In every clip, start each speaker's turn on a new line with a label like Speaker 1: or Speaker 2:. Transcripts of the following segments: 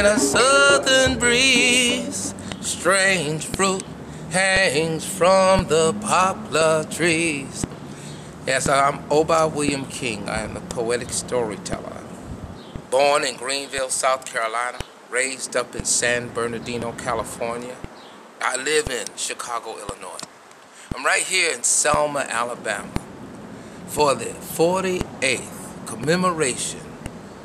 Speaker 1: in a southern breeze. Strange fruit hangs from the poplar trees. Yes, I'm Oba William King. I am the poetic storyteller. Born in Greenville, South Carolina, raised up in San Bernardino, California. I live in Chicago, Illinois. I'm right here in Selma, Alabama for the 48th commemoration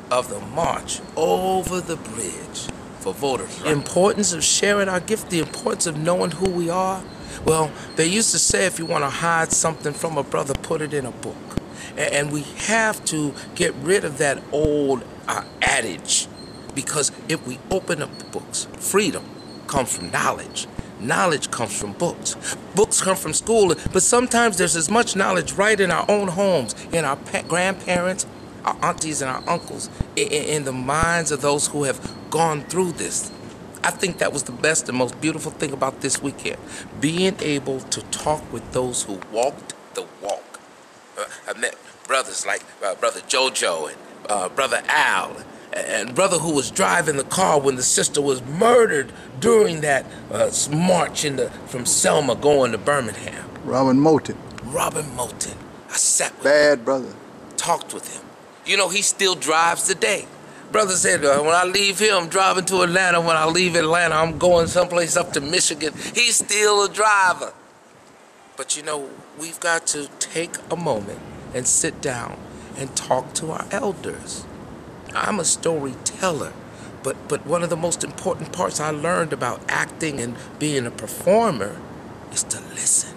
Speaker 1: of the March Over the Bridge for Voters' Rights. The importance of sharing our gift, the importance of knowing who we are. Well, they used to say if you want to hide something from a brother, put it in a book. And we have to get rid of that old adage, because if we open up the books, freedom comes from knowledge. Knowledge comes from books. Books come from school, but sometimes there's as much knowledge right in our own homes, in our grandparents, our aunties and our uncles, in the minds of those who have gone through this. I think that was the best and most beautiful thing about this weekend, being able to talk with those who walked the walk. I met brothers like Brother Jojo and Brother Al, and brother who was driving the car when the sister was murdered during that march from Selma going to Birmingham.
Speaker 2: Robin Moulton.
Speaker 1: Robin Moulton. I sat with
Speaker 2: Bad
Speaker 1: him,
Speaker 2: brother.
Speaker 1: talked with him. You know, he still drives today. Brother said, when I leave here, I'm driving to Atlanta. When I leave Atlanta, I'm going someplace up to Michigan. He's still a driver. But you know, we've got to take a moment and sit down and talk to our elders. I'm a storyteller, but one of the most important parts I learned about acting and being a performer is to listen.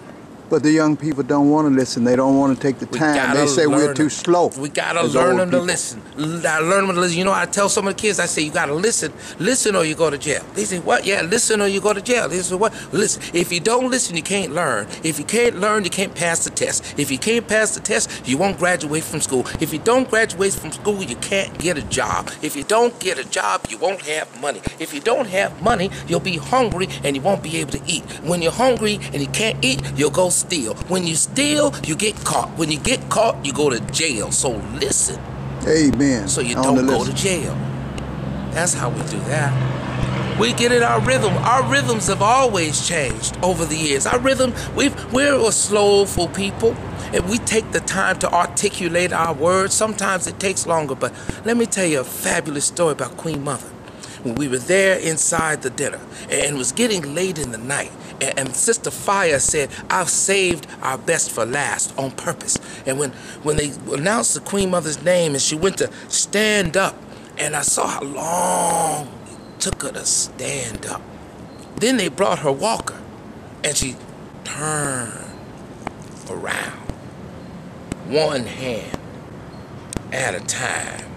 Speaker 2: But the young people don't want to listen. They don't want to take the time. They say we're too slow.
Speaker 1: We gotta learn them to listen. I learn them to listen. You know, I tell some of the kids, I say, you gotta listen. Listen or you go to jail. They say, what? Yeah, listen or you go to jail. They say, what? Listen. If you don't listen, you can't learn. If you can't learn, you can't pass the test. If you can't pass the test, you won't graduate from school. If you don't graduate from school, you can't get a job. If you don't get a job, you won't have money. If you don't have money, you'll be hungry and you won't be able to eat. When you're hungry and you can't eat, you'll go steal. When you steal, you get caught. When you get caught, you go to jail. So listen.
Speaker 2: Amen.
Speaker 1: So you don't go to jail. That's how we do that. We get in our rhythm. Our rhythms have always changed over the years. Our rhythm, we're a slowful people, and we take the time to articulate our words. Sometimes it takes longer, but let me tell you a fabulous story about Queen Mother. When we were there inside the dinner, and it was getting late in the night, and Sister Fire said, I've saved our best for last on purpose. And when they announced the Queen Mother's name and she went to stand up, and I saw how long it took her to stand up. Then they brought her walker, and she turned around, one hand at a time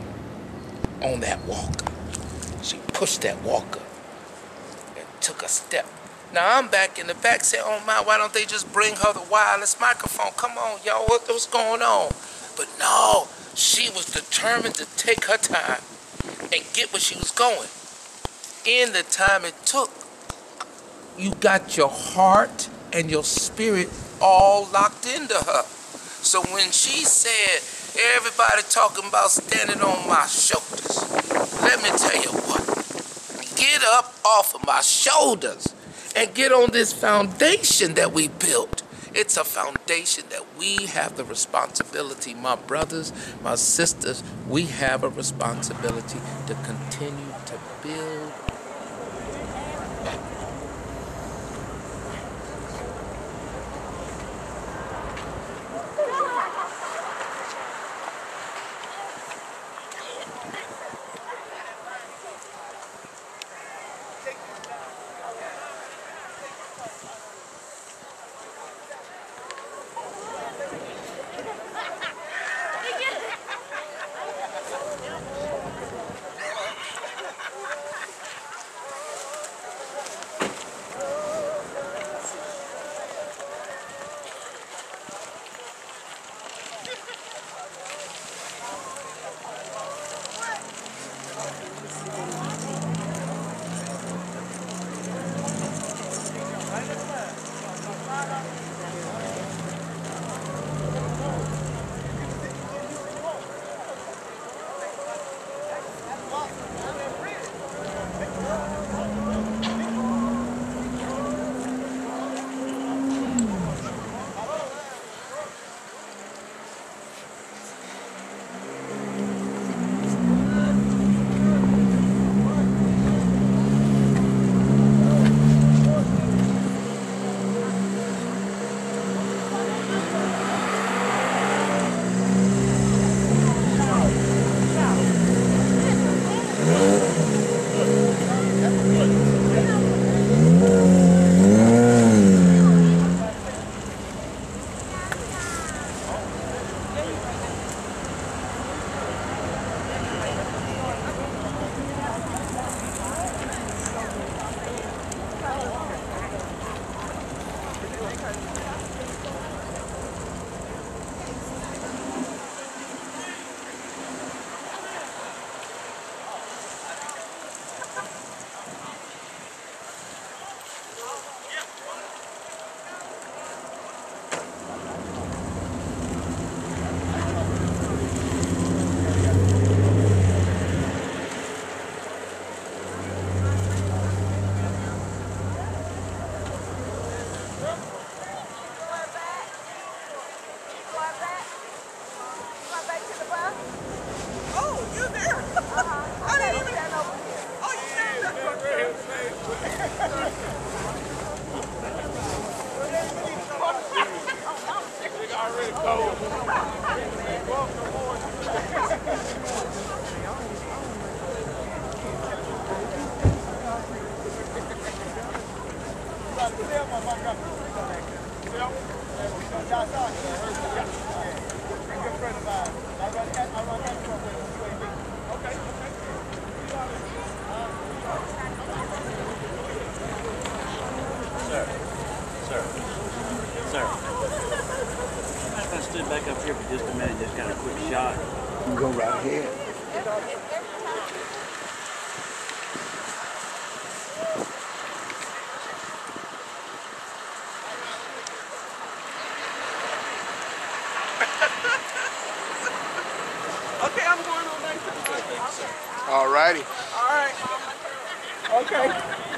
Speaker 1: on that walker. She pushed that walker and took a step. Now I'm back in the back saying, oh my, why don't they just bring her the wireless microphone? Come on, y'all, what's going on? But no, she was determined to take her time and get where she was going. In the time it took, you got your heart and your spirit all locked into her. So when she said, everybody talking about standing on my shoulders, let me tell you what, get up off of my shoulders and get on this foundation that we built. It's a foundation that we have the responsibility, my brothers, my sisters, we have a responsibility to continue to build.
Speaker 3: Sir. If I stood back up here for just a minute, just kind of quick shot.
Speaker 2: You go right ahead.
Speaker 4: Okay, I'm going on back to the
Speaker 2: All righty.
Speaker 4: All right. Okay.